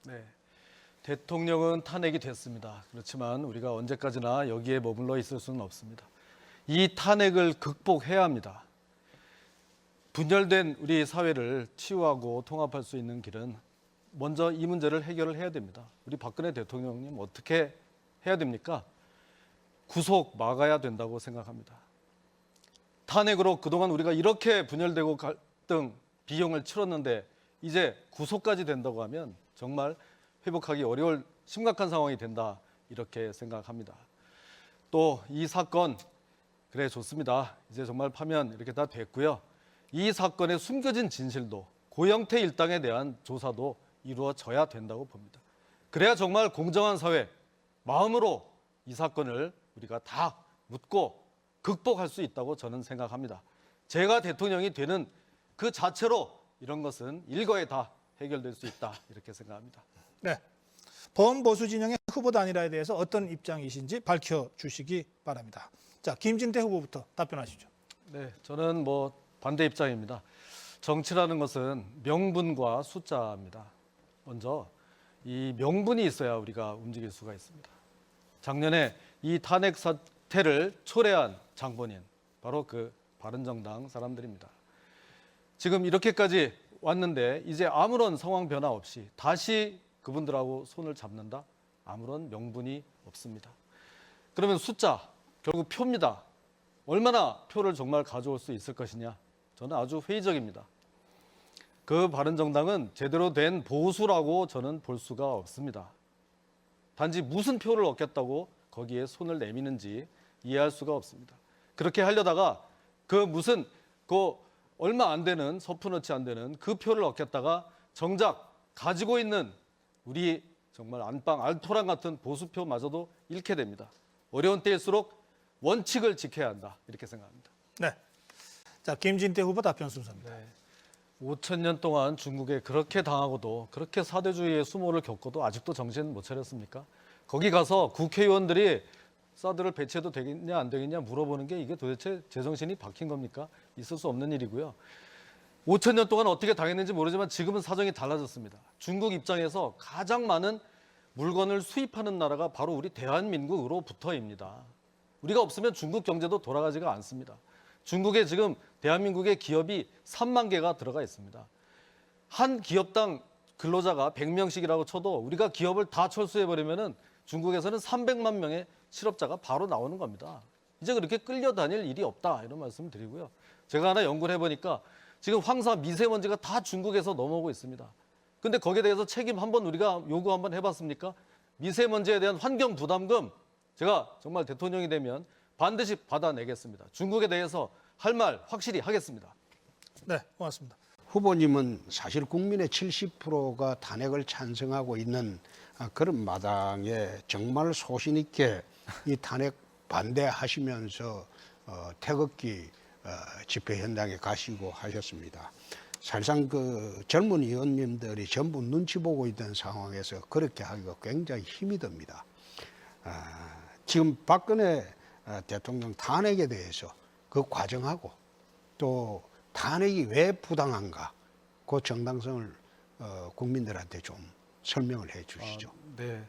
네, 대통령은 탄핵이 됐습니다. 그렇지만 우리가 언제까지나 여기에 머물러 있을 수는 없습니다. 이 탄핵을 극복해야 합니다. 분열된 우리 사회를 치유하고 통합할 수 있는 길은 먼저 이 문제를 해결을 해야 됩니다. 우리 박근혜 대통령님 어떻게 해야 됩니까? 구속 막아야 된다고 생각합니다. 탄핵으로 그동안 우리가 이렇게 분열되고 갈등, 비용을 치렀는데 이제 구속까지 된다고 하면 정말 회복하기 어려울 심각한 상황이 된다 이렇게 생각합니다. 또 이 사건 그래 좋습니다. 이제 정말 파면 이렇게 다 됐고요. 이 사건의 숨겨진 진실도 고영태 일당에 대한 조사도 이루어져야 된다고 봅니다. 그래야 정말 공정한 사회, 마음으로 이 사건을 우리가 다 묻고 극복할 수 있다고 저는 생각합니다. 제가 대통령이 되는 그 자체로 이런 것은 일거에 다 해결될 수 있다 이렇게 생각합니다. 네, 범보수 진영의 후보 단일화에 대해서 어떤 입장이신지 밝혀주시기 바랍니다. 자, 김진태 후보부터 답변하시죠. 네, 저는 반대 입장입니다. 정치라는 것은 명분과 숫자입니다. 먼저 이 명분이 있어야 우리가 움직일 수가 있습니다. 작년에 이 탄핵 사태를 초래한 장본인 바로 그 바른정당 사람들입니다. 지금 이렇게까지 왔는데 이제 아무런 상황 변화 없이 다시 그분들하고 손을 잡는다? 아무런 명분이 없습니다. 그러면 숫자, 결국 표입니다. 얼마나 표를 정말 가져올 수 있을 것이냐? 저는 아주 회의적입니다. 그 바른정당은 제대로 된 보수라고 저는 볼 수가 없습니다. 단지 무슨 표를 얻겠다고 거기에 손을 내미는지 이해할 수가 없습니다. 그렇게 하려다가 그 얼마 안 되는 서푼어치 안 되는 그 표를 얻겠다가 정작 가지고 있는 우리 정말 안방 알토란 같은 보수표마저도 잃게 됩니다. 어려운 때일수록 원칙을 지켜야 한다 이렇게 생각합니다. 네, 자 김진태 후보 답변 순서입니다. 네. 5천 년 동안 중국에 그렇게 당하고도 그렇게 사대주의의 수모를 겪어도 아직도 정신 못 차렸습니까? 거기 가서 국회의원들이 사드를 배치해도 되겠냐 안 되겠냐 물어보는 게 이게 도대체 제정신이 박힌 겁니까? 있을 수 없는 일이고요. 5천 년 동안 어떻게 당했는지 모르지만 지금은 사정이 달라졌습니다. 중국 입장에서 가장 많은 물건을 수입하는 나라가 바로 우리 대한민국으로부터입니다. 우리가 없으면 중국 경제도 돌아가지가 않습니다. 중국에 지금 대한민국의 기업이 3만 개가 들어가 있습니다. 한 기업당 근로자가 100명씩이라고 쳐도 우리가 기업을 다 철수해버리면은 중국에서는 300만 명의 실업자가 바로 나오는 겁니다. 이제 그렇게 끌려다닐 일이 없다 이런 말씀을 드리고요. 제가 하나 연구를 해보니까 지금 황사 미세먼지가 다 중국에서 넘어오고 있습니다. 근데 거기에 대해서 책임 한번 우리가 요구 한번 해봤습니까? 미세먼지에 대한 환경 부담금 제가 정말 대통령이 되면 반드시 받아내겠습니다. 중국에 대해서 할 말 확실히 하겠습니다. 네, 고맙습니다. 후보님은 사실 국민의 70%가 탄핵을 찬성하고 있는 그런 마당에 정말 소신 있게 이 탄핵 반대하시면서 태극기 집회 현장에 가시고 하셨습니다. 사실상 그 젊은 의원님들이 전부 눈치 보고 있던 상황에서 그렇게 하기가 굉장히 힘이 듭니다. 지금 박근혜 대통령 탄핵에 대해서 그 과정하고 또 탄핵이 왜 부당한가 그 정당성을 국민들한테 좀 설명을 해 주시죠. 네.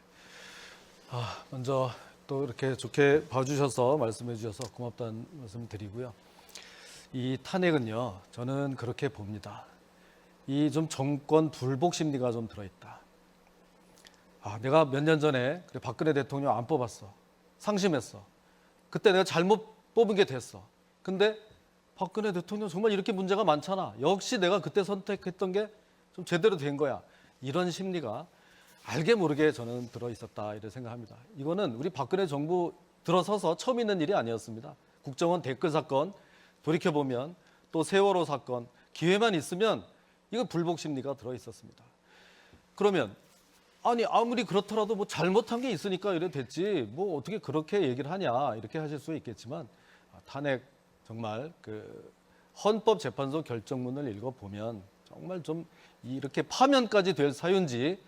먼저 또 이렇게 좋게 봐주셔서 말씀해 주셔서 고맙다는 말씀 드리고요. 이 탄핵은요, 저는 그렇게 봅니다. 이 좀 정권 불복 심리가 좀 들어있다. 내가 몇 년 전에 박근혜 대통령 안 뽑았어. 상심했어. 그때 내가 잘못 뽑은 게 됐어. 근데 박근혜 대통령 정말 이렇게 문제가 많잖아. 역시 내가 그때 선택했던 게 좀 제대로 된 거야. 이런 심리가 알게 모르게 저는 들어있었다 이렇게 생각합니다. 이거는 우리 박근혜 정부 들어서서 처음 있는 일이 아니었습니다. 국정원 댓글 사건 돌이켜보면 또 세월호 사건 기회만 있으면 이거 불복 심리가 들어있었습니다. 그러면 아무리 그렇더라도 잘못한 게 있으니까 이래 됐지 어떻게 그렇게 얘기를 하냐 이렇게 하실 수 있겠지만 탄핵 정말 그 헌법재판소 결정문을 읽어보면 정말 좀 이렇게 파면까지 될 사유인지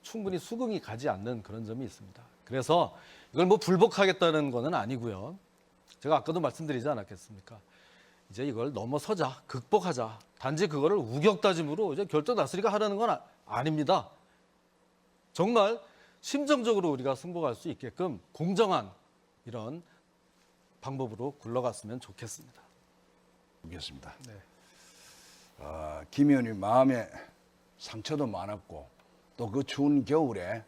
충분히 수긍이 가지 않는 그런 점이 있습니다. 그래서 이걸 불복하겠다는 건 아니고요. 제가 아까도 말씀드리지 않았겠습니까? 이제 이걸 넘어서자, 극복하자. 단지 그거를 우격다짐으로 이제 결정 다스리가 하라는 건 아닙니다. 정말 심정적으로 우리가 승복할 수 있게끔 공정한 이런 방법으로 굴러갔으면 좋겠습니다. 보겠습니다. 네. 김 의원님 마음에 상처도 많았고 또 그 추운 겨울에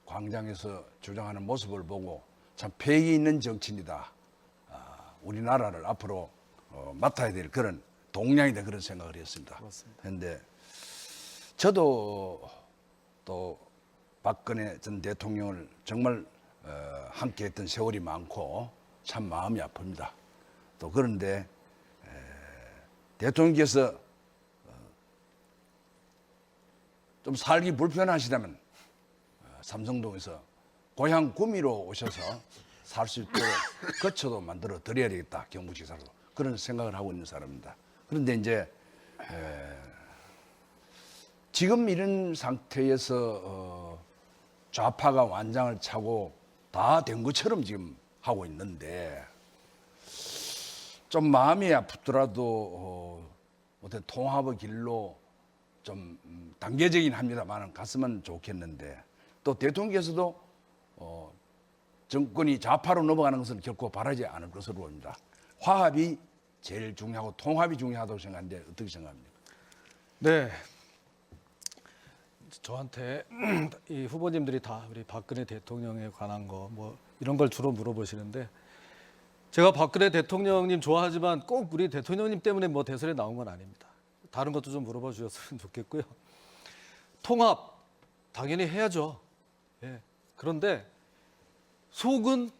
광장에서 주장하는 모습을 보고 참 패기 있는 정치인이다. 우리나라를 앞으로 맡아야 될 그런 동량이다 그런 생각을 했습니다. 그렇습니다. 그런데 저도 또 박근혜 전 대통령을 정말 함께했던 세월이 많고 참 마음이 아픕니다. 또 그런데 대통령께서 좀 살기 불편하시다면 삼성동에서 고향 구미로 오셔서 살 수 있도록 거처도 만들어 드려야 되겠다. 경북지사로 그런 생각을 하고 있는 사람입니다. 그런데 이제 지금 이런 상태에서 좌파가 완장을 차고 다 된 것처럼 지금 하고 있는데 좀 마음이 아프더라도 어떤 통합의 길로 좀 단계적이긴 합니다만 갔으면 좋겠는데 또 대통령께서도 정권이 좌파로 넘어가는 것은 결코 바라지 않을 것으로 봅니다. 화합이 제일 중요하고 통합이 중요하다고 생각하는데 어떻게 생각합니까? 네. 저한테 이 후보님들이 다 우리 박근혜 대통령에 관한 거 뭐 이런 걸 주로 물어보시는데 제가 박근혜 대통령님 좋아하지만 꼭 우리 대통령님 때문에 뭐 대선에 나온 건 아닙니다. 다른 것도 좀 물어봐 주셨으면 좋겠고요. 통합 당연히 해야죠. 예. 그런데 속은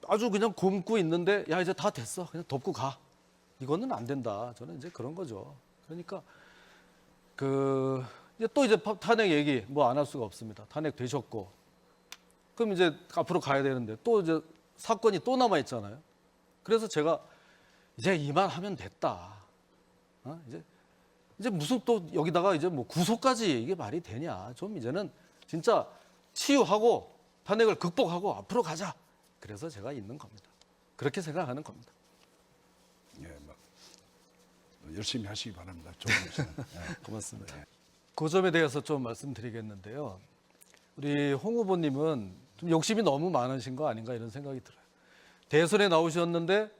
아주 그냥 굼고 있는데 야 이제 다 됐어 그냥 덮고 가 이거는 안 된다. 저는 이제 그런 거죠. 그러니까 이제 또 이제 탄핵 얘기 뭐 안 할 수가 없습니다. 탄핵 되셨고 그럼 이제 앞으로 가야 되는데 또 이제 사건이 또 남아 있잖아요. 그래서 제가 이제 이만하면 됐다. 이제 무슨 또 여기다가 이제 뭐 구속까지 이게 말이 되냐. 좀 이제는 진짜 치유하고 탄핵을 극복하고 앞으로 가자. 그래서 제가 있는 겁니다. 그렇게 생각하는 겁니다. 예, 막 열심히 하시기 바랍니다. 좋은 일은. 고맙습니다. 그 점에 대해서 좀 말씀드리겠는데요. 우리 홍 후보님은 좀 욕심이 너무 많으신 거 아닌가 이런 생각이 들어요. 대선에 나오셨는데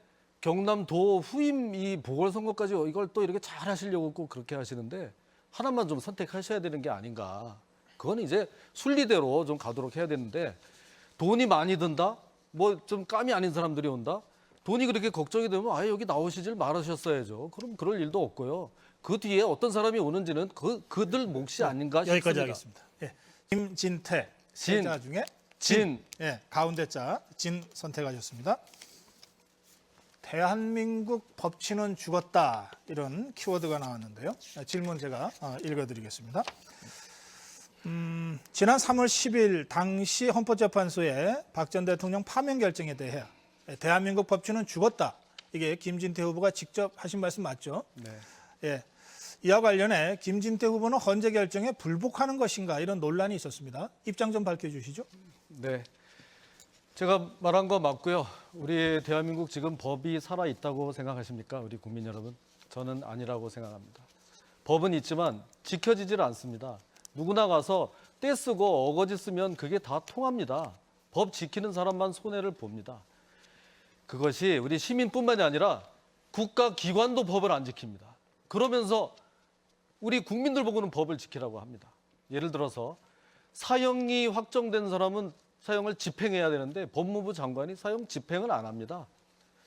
경남도 후임 이 보궐선거까지 이걸 또 이렇게 잘 하시려고 꼭 그렇게 하시는데 하나만 좀 선택하셔야 되는 게 아닌가. 그건 이제 순리대로 좀 가도록 해야 되는데 돈이 많이 든다? 뭐 좀 감이 아닌 사람들이 온다? 돈이 그렇게 걱정이 되면 아예 여기 나오시질 말으셨어야죠. 그럼 그럴 일도 없고요. 그 뒤에 어떤 사람이 오는지는 그들 몫이 아닌가 싶습니다. 여기까지 하겠습니다. 예. 김진태 진. 세자 중에 진. 예, 가운데 자 진 선택하셨습니다. 대한민국 법치는 죽었다 이런 키워드가 나왔는데요. 질문 제가 읽어드리겠습니다. 지난 3월 10일 당시 헌법재판소의 박 전 대통령 파면 결정에 대해 대한민국 법치는 죽었다. 이게 김진태 후보가 직접 하신 말씀 맞죠? 네. 예. 이와 관련해 김진태 후보는 헌재 결정에 불복하는 것인가 이런 논란이 있었습니다. 입장 좀 밝혀주시죠. 네. 제가 말한 거 맞고요. 우리 대한민국 지금 법이 살아 있다고 생각하십니까? 우리 국민 여러분? 저는 아니라고 생각합니다. 법은 있지만 지켜지질 않습니다. 누구나 가서 떼쓰고 어거지 쓰면 그게 다 통합니다. 법 지키는 사람만 손해를 봅니다. 그것이 우리 시민뿐만이 아니라 국가기관도 법을 안 지킵니다. 그러면서 우리 국민들 보고는 법을 지키라고 합니다. 예를 들어서 사형이 확정된 사람은 사형을 집행해야 되는데 법무부 장관이 사형 집행을 안 합니다.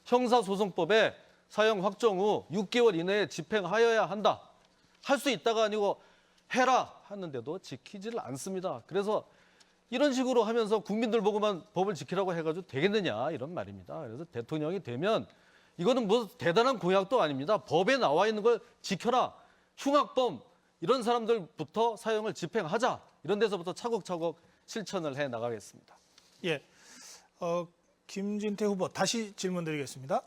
형사소송법에 사형 확정 후 6개월 이내에 집행하여야 한다. 할 수 있다가 아니고 해라 하는데도 지키지를 않습니다. 그래서 이런 식으로 하면서 국민들 보고만 법을 지키라고 해가지고 되겠느냐 이런 말입니다. 그래서 대통령이 되면 이거는 뭐 대단한 공약도 아닙니다. 법에 나와 있는 걸 지켜라. 흉악범 이런 사람들부터 사형을 집행하자. 이런 데서부터 차곡차곡 실천을 해 나가겠습니다. 예, 김진태 후보 다시 질문드리겠습니다.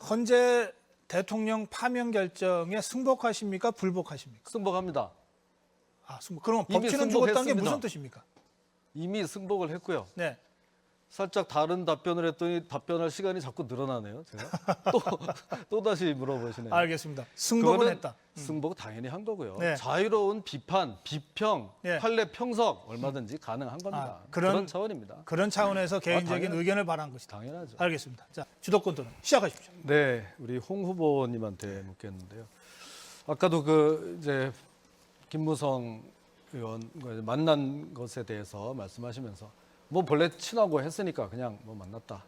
헌재 대통령 파면 결정에 승복하십니까? 불복하십니까? 승복합니다. 아, 승복. 그러면 이미 법치는 죽었다는 게 승복했습니다. 무슨 뜻입니까? 이미 승복을 했고요. 네, 살짝 다른 답변을 했더니 답변할 시간이 자꾸 늘어나네요. 제가 또 다시 물어보시네요. 알겠습니다. 승복은 그거는 했다. 승복 당연히 한 거고요. 네. 자유로운 비판, 비평, 예. 판례 평석 얼마든지 가능한 겁니다. 그런 차원입니다. 그런 차원에서 개인적인 당연하죠. 의견을 바란 것이다. 당연하죠. 알겠습니다. 자, 주도권 토론 시작하십시오. 네, 우리 홍 후보님한테 묻겠는데요. 아까도 이제 김무성 의원 만난 것에 대해서 말씀하시면서 뭐 본래 친하고 했으니까 그냥 뭐 만났다,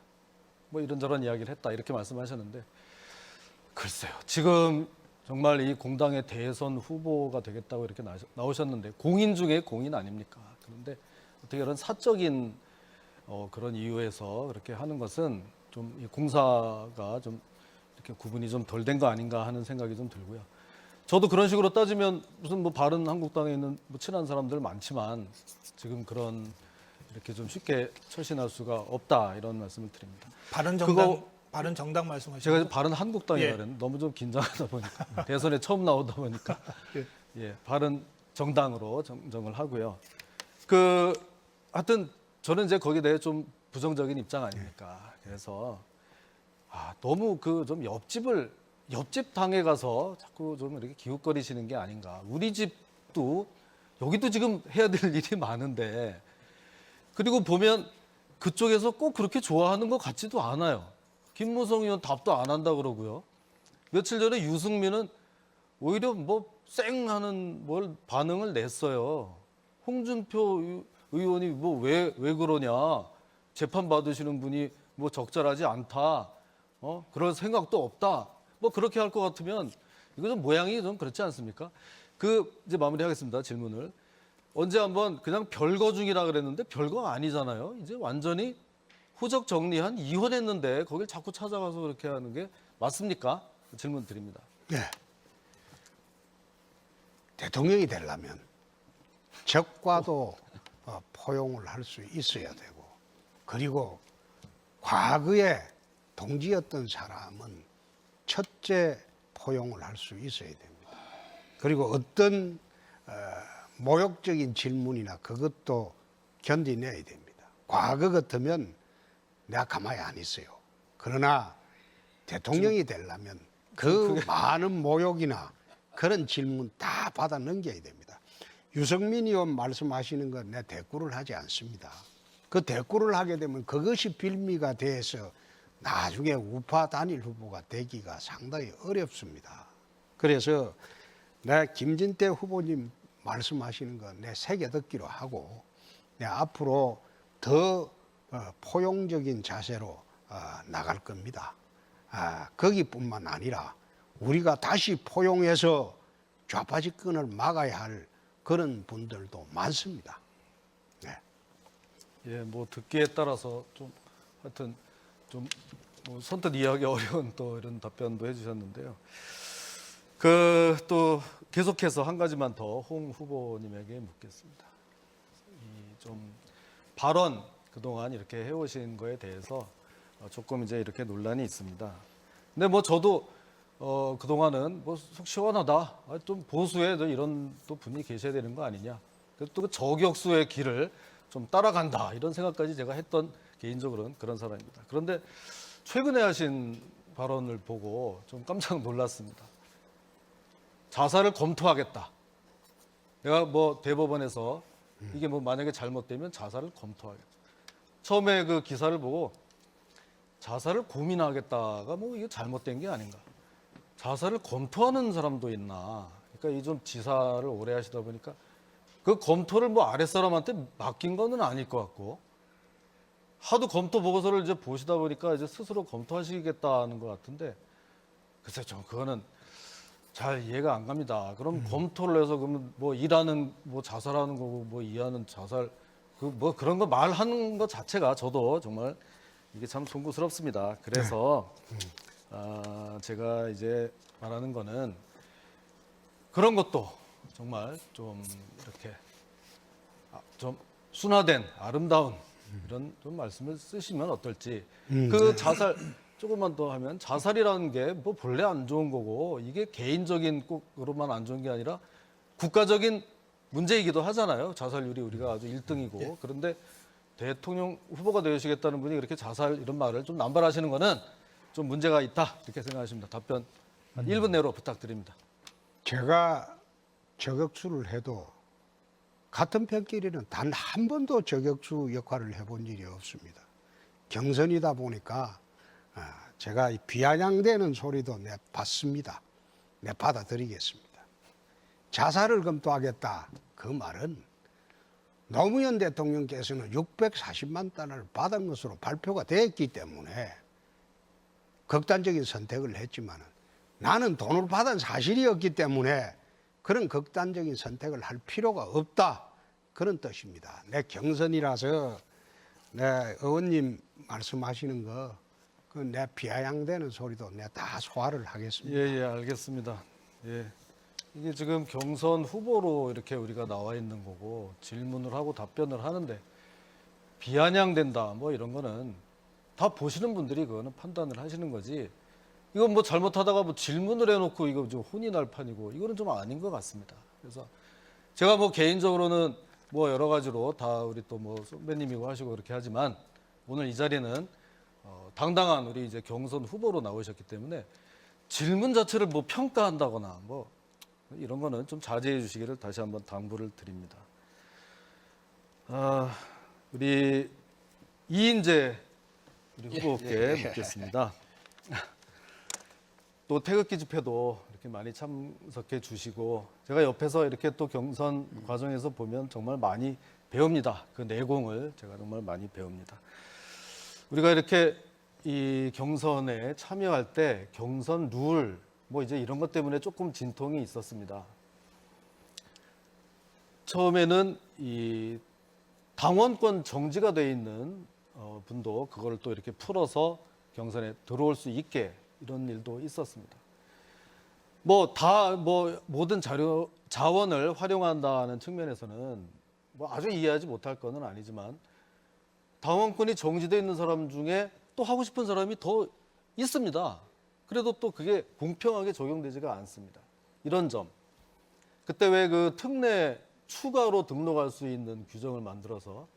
뭐 이런저런 이야기를 했다 이렇게 말씀하셨는데 글쎄요. 지금 정말 이 공당의 대선 후보가 되겠다고 이렇게 나오셨는데 공인 중에 공인 아닙니까? 그런데 어떻게 이런 사적인 그런 이유에서 그렇게 하는 것은 좀 이 공사가 좀 이렇게 구분이 좀 덜 된 거 아닌가 하는 생각이 좀 들고요. 저도 그런 식으로 따지면 무슨 뭐 바른한국당에 있는 뭐 친한 사람들 많지만 지금 그런 이렇게 좀 쉽게 처신할 수가 없다 이런 말씀을 드립니다. 바른 정당 말씀하시죠. 제가 바른한국당이라 예. 그랬는데 너무 좀 긴장하다 보니까 대선에 처음 나오다 보니까 바른 정당으로 정정을 하고요. 하여튼 저는 이제 거기에 대해 좀 부정적인 입장 아닙니까? 그래서 너무 좀 옆집 당에 가서 자꾸 좀 이렇게 기웃거리시는 게 아닌가. 우리 집도 여기도 지금 해야 될 일이 많은데 그리고 보면 그쪽에서 꼭 그렇게 좋아하는 것 같지도 않아요. 김무성 의원 답도 안 한다 그러고요. 며칠 전에 유승민은 오히려 뭐 쌩하는 반응을 냈어요. 홍준표 의원이 뭐 왜 그러냐. 재판 받으시는 분이 뭐 적절하지 않다. 그럴 생각도 없다. 뭐 그렇게 할 것 같으면 이거 좀 모양이 좀 그렇지 않습니까? 이제 마무리하겠습니다. 질문을. 언제 한번 그냥 별거 중이라 그랬는데 별거 아니잖아요. 이제 완전히 후적 정리한 이혼했는데 거길 자꾸 찾아가서 그렇게 하는 게 맞습니까? 질문 드립니다. 네. 대통령이 되려면 적과도 포용을 할 수 있어야 되고 그리고 과거에 동지였던 사람은 첫째 포용을 할 수 있어야 됩니다. 그리고 어떤 모욕적인 질문이나 그것도 견디내야 됩니다. 과거 같으면 내가 가만히 안 있어요. 그러나 대통령이 되려면 그 많은 모욕이나 그런 질문 다 받아 넘겨야 됩니다. 유승민 의원 말씀하시는 건 내 대꾸를 하지 않습니다. 그 대꾸를 하게 되면 그것이 빌미가 돼서 나중에 우파 단일 후보가 되기가 상당히 어렵습니다. 그래서 내 김진태 후보님 말씀하시는 거 내 새겨 듣기로 하고 내 앞으로 더 포용적인 자세로 나갈 겁니다. 거기뿐만 아니라 우리가 다시 포용해서 좌파 집권을 막아야 할 그런 분들도 많습니다. 네. 예, 뭐 듣기에 따라서 좀 하여튼 좀 뭐 선뜻 이해하기 어려운 또 이런 답변도 해주셨는데요. 또 계속해서 한 가지만 더 홍 후보님에게 묻겠습니다. 이 좀 발언 그동안 이렇게 해오신 거에 대해서 조금 이제 이렇게 논란이 있습니다. 근데 뭐 저도 그동안은 뭐 속 시원하다, 좀 보수에 이런 또 분이 계셔야 되는 거 아니냐. 또 그 저격수의 길을 좀 따라간다 이런 생각까지 제가 했던 개인적으로는 그런 사람입니다. 그런데 최근에 하신 발언을 보고 좀 깜짝 놀랐습니다. 자살을 검토하겠다. 내가 뭐 대법원에서 이게 뭐 만약에 잘못되면 자살을 검토하겠다. 처음에 그 기사를 보고 자살을 고민하겠다가 뭐 이게 잘못된 게 아닌가. 자살을 검토하는 사람도 있나. 그러니까 이 좀 지사를 오래 하시다 보니까 그 검토를 뭐 아랫사람한테 맡긴 거는 아닐 것 같고 하도 검토 보고서를 이제 보시다 보니까 이제 스스로 검토하시겠다는 것 같은데 글쎄 좀 그거는 잘 이해가 안 갑니다. 그럼 검토를 해서 그러면 뭐 일하는 뭐 자살하는 거고 뭐 이하는 자살 뭐 그런 거 말하는 것 자체가 저도 정말 이게 참 송구스럽습니다. 그래서 제가 이제 말하는 거는 그런 것도 정말 좀 이렇게 좀 순화된 아름다운 이런 좀 말씀을 쓰시면 어떨지. 자살 조금만 더 하면 자살이라는 게 뭐 본래 안 좋은 거고 이게 개인적인 꼭으로만 안 좋은 게 아니라 국가적인 문제이기도 하잖아요. 자살률이 우리가 아주 1등이고 그런데 대통령 후보가 되시겠다는 분이 그렇게 자살 이런 말을 좀 남발하시는 거는 좀 문제가 있다 이렇게 생각하십니다. 답변 한 1분 내로 부탁드립니다. 제가 저격수를 해도 같은 편끼리는 단 한 번도 저격수 역할을 해본 일이 없습니다. 경선이다 보니까 제가 이 비아냥대는 소리도 내 받습니다. 내 받아들이겠습니다. 자살을 검토하겠다. 그 말은 노무현 대통령께서는 640만 달러를 받은 것으로 발표가 됐기 때문에 극단적인 선택을 했지만 나는 돈을 받은 사실이 없기 때문에 그런 극단적인 선택을 할 필요가 없다. 그런 뜻입니다. 내 경선이라서 내 의원님 말씀하시는 거 그 내 비아냥대는 소리도 내 다 소화를 하겠습니다. 예, 알겠습니다. 예. 이게 지금 경선 후보로 이렇게 우리가 나와 있는 거고 질문을 하고 답변을 하는데 비아냥된다 뭐 이런 거는 다 보시는 분들이 그거는 판단을 하시는 거지. 이건 뭐 잘못하다가 뭐 질문을 해놓고 이거 좀 혼이 날 판이고 이거는 좀 아닌 것 같습니다. 그래서 제가 뭐 개인적으로는 뭐 여러 가지로 다 우리 또 뭐 선배님이고 하시고 그렇게 하지만 오늘 이 자리는 당당한 우리 이제 경선 후보로 나오셨기 때문에 질문 자체를 뭐 평가한다거나 뭐 이런 거는 좀 자제해 주시기를 다시 한번 당부를 드립니다. 우리 이인재 우리 후보께 묻겠습니다. 또 태극기 집회도 이렇게 많이 참석해 주시고 제가 옆에서 이렇게 또 경선 과정에서 보면 정말 많이 배웁니다. 그 내공을 제가 정말 많이 배웁니다. 우리가 이렇게 이 경선에 참여할 때 경선 룰 뭐 이제 이런 것 때문에 조금 진통이 있었습니다. 처음에는 이 당원권 정지가 돼 있는 분도 그거를 또 이렇게 풀어서 경선에 들어올 수 있게 이런 일도 있었습니다. 뭐 모든 자원을 활용한다는 측면에서는 뭐 아주 이해하지 못할 거는 아니지만 당원권이 정지돼 있는 사람 중에 또 하고 싶은 사람이 더 있습니다. 그래도 또 그게 공평하게 적용되지가 않습니다. 이런 점. 그때 왜 그 특례 추가로 등록할 수 있는 규정을 만들어서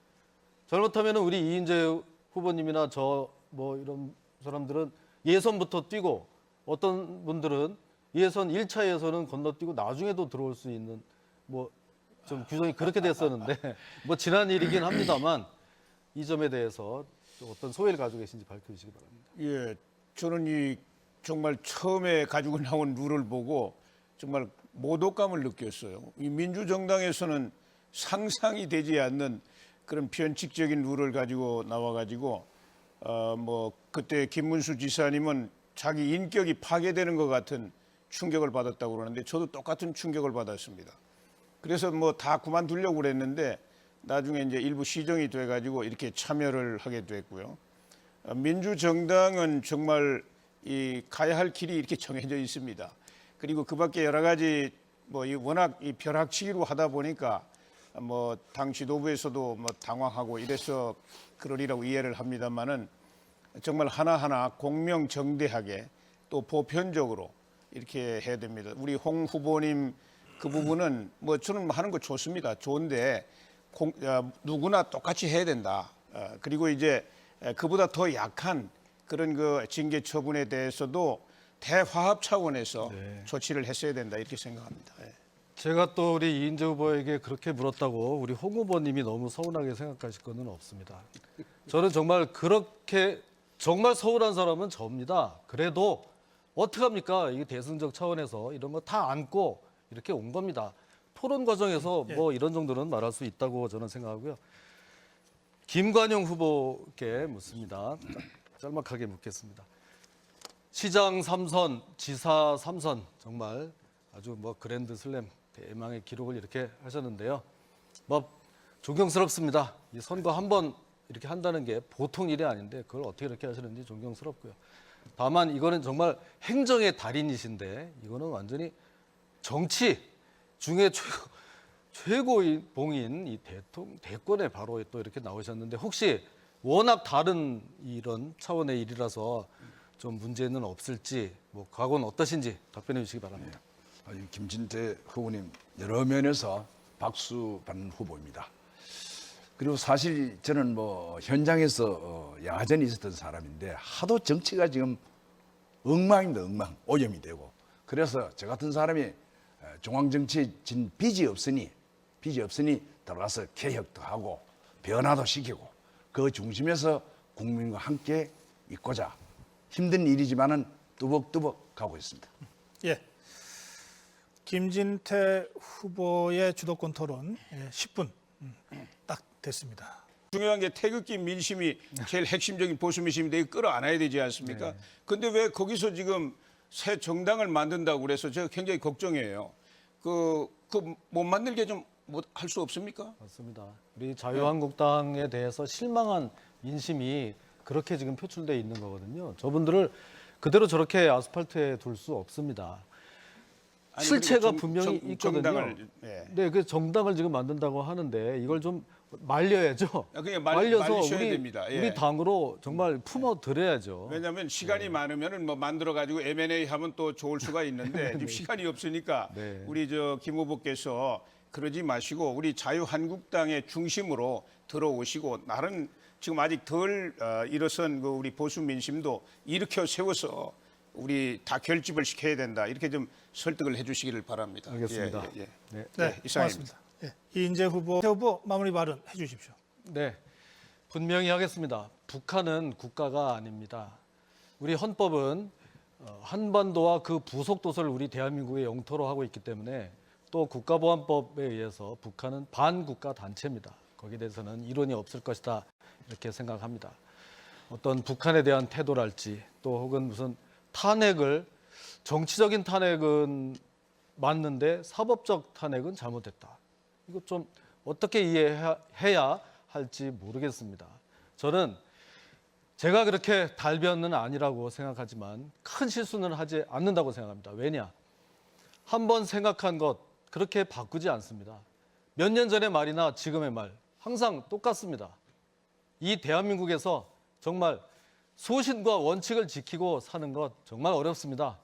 잘못하면 우리 이인재 후보님이나 저 뭐 이런 사람들은 예선부터 뛰고 어떤 분들은 예선 1차 예선은 건너뛰고 나중에도 들어올 수 있는 뭐 좀 규정이 그렇게 됐었는데 뭐 지난 일이긴 합니다만 이 점에 대해서 어떤 소회를 가지고 계신지 밝혀주시기 바랍니다. 예, 저는 이 정말 처음에 가지고 나온 룰을 보고 정말 모독감을 느꼈어요. 이 민주정당에서는 상상이 되지 않는 그런 변칙적인 룰을 가지고 나와가지고 뭐 그때 김문수 지사님은 자기 인격이 파괴되는 것 같은 충격을 받았다고 그러는데 저도 똑같은 충격을 받았습니다. 그래서 뭐 다 그만두려고 그랬는데 나중에 이제 일부 시정이 돼가지고 이렇게 참여를 하게 됐고요. 민주정당은 정말 이 가야 할 길이 이렇게 정해져 있습니다. 그리고 그밖에 여러 가지 뭐 이 워낙 이 벼락치기로 하다 보니까 뭐 당 지도부에서도 뭐 당황하고 이래서 그러리라고 이해를 합니다만은 정말 하나하나 공명정대하게 또 보편적으로 이렇게 해야 됩니다. 우리 홍 후보님 그 부분은 뭐 저는 하는 거 좋습니다. 좋은데 누구나 똑같이 해야 된다. 그리고 이제 그보다 더 약한 그런 그 징계 처분에 대해서도 대화합 차원에서 조치를 했어야 된다 이렇게 생각합니다. 예. 제가 또 우리 이인재 후보에게 그렇게 물었다고 우리 홍 후보님이 너무 서운하게 생각하실 거는 없습니다. 저는 정말 그렇게 정말 서운한 사람은 저입니다. 그래도 어떡합니까? 이게 대승적 차원에서 이런 거 다 안고 이렇게 온 겁니다. 토론 과정에서 뭐 이런 정도는 말할 수 있다고 저는 생각하고요. 김관영 후보께 묻습니다. 짤막하게 묻겠습니다. 시장 3선, 지사 3선 정말 아주 뭐 그랜드 슬램 대망의 기록을 이렇게 하셨는데요. 뭐 존경스럽습니다. 이 선거 한 번 이렇게 한다는 게 보통 일이 아닌데 그걸 어떻게 이렇게 하시는지 존경스럽고요. 다만 이거는 정말 행정의 달인이신데 이거는 완전히 정치 중에 최고의 봉인 이 대권에 바로 또 이렇게 나오셨는데 혹시 워낙 다른 이런 차원의 일이라서 좀 문제는 없을지 뭐 각오는 어떠신지 답변해 주시기 바랍니다. 김진태 후보님 여러 면에서 박수 받는 후보입니다. 그리고 사실 저는 뭐 현장에서 야전이 있었던 사람인데 하도 정치가 지금 엉망입니다. 엉망. 오염이 되고. 그래서 저 같은 사람이 중앙정치에 진 빚이 없으니 들어가서 개혁도 하고 변화도 시키고 그 중심에서 국민과 함께 있고자 힘든 일이지만은 뚜벅뚜벅 가고 있습니다. 예. 김진태 후보의 주도권 토론 10분 딱 됐습니다. 중요한 게 태극기 민심이 제일 핵심적인 보수 민심인데 이거 끌어안아야 되지 않습니까? 근데 왜 거기서 지금 새 정당을 만든다고 그래서 제가 굉장히 걱정이에요. 못 만들게 좀 할 수 없습니까? 맞습니다. 우리 자유한국당에 대해서 실망한 민심이 그렇게 지금 표출돼 있는 거거든요. 저분들을 그대로 저렇게 아스팔트에 둘 수 없습니다. 아니, 실체가 그리고 분명히 있거든요. 정당을, 예. 네, 그 정당을 지금 만든다고 하는데 이걸 좀 말려야죠. 그냥 말려서 말리셔야 우리 됩니다. 예. 우리 당으로 정말 품어 들여야죠. 왜냐하면 시간이 많으면은 뭐 만들어 가지고 M&A 하면 또 좋을 수가 있는데 지금 시간이 없으니까 네. 우리 김 후보께서 그러지 마시고 우리 자유한국당의 중심으로 들어오시고 나름 지금 아직 덜 일어선 우리 보수 민심도 일으켜 세워서 우리 다 결집을 시켜야 된다 이렇게 좀 설득을 해주시기를 바랍니다. 알겠습니다. 예. 네. 네, 이상입니다. 고맙습니다. 이인재 후보 마무리 발언 해주십시오. 네, 분명히 하겠습니다. 북한은 국가가 아닙니다. 우리 헌법은 한반도와 그 부속 도서를 우리 대한민국의 영토로 하고 있기 때문에 또 국가보안법에 의해서 북한은 반국가 단체입니다. 거기에 대해서는 이론이 없을 것이다 이렇게 생각합니다. 어떤 북한에 대한 태도랄지 또 혹은 무슨 탄핵을 정치적인 탄핵은 맞는데 사법적 탄핵은 잘못됐다. 이거 좀 어떻게 이해해야 할지 모르겠습니다. 저는 제가 그렇게 달변은 아니라고 생각하지만 큰 실수는 하지 않는다고 생각합니다. 왜냐? 한번 생각한 것 그렇게 바꾸지 않습니다. 몇 년 전의 말이나 지금의 말 항상 똑같습니다. 이 대한민국에서 정말 소신과 원칙을 지키고 사는 것 정말 어렵습니다.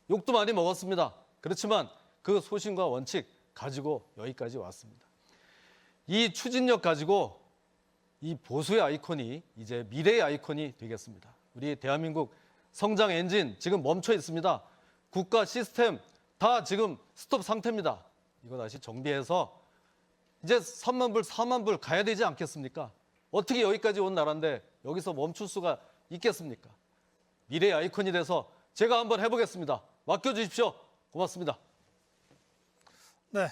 욕도 많이 먹었습니다. 그렇지만 그 소신과 원칙 가지고 여기까지 왔습니다. 이 추진력 가지고 이 보수의 아이콘이 이제 미래의 아이콘이 되겠습니다. 우리 대한민국 성장 엔진 지금 멈춰 있습니다. 국가 시스템 다 지금 스톱 상태입니다. 이거 다시 정비해서 이제 3만 불, 4만 불 가야 되지 않겠습니까? 어떻게 여기까지 온 나라인데 여기서 멈출 수가 있겠습니까? 미래의 아이콘이 돼서 제가 한번 해보겠습니다. 맡겨주십시오. 고맙습니다. 네,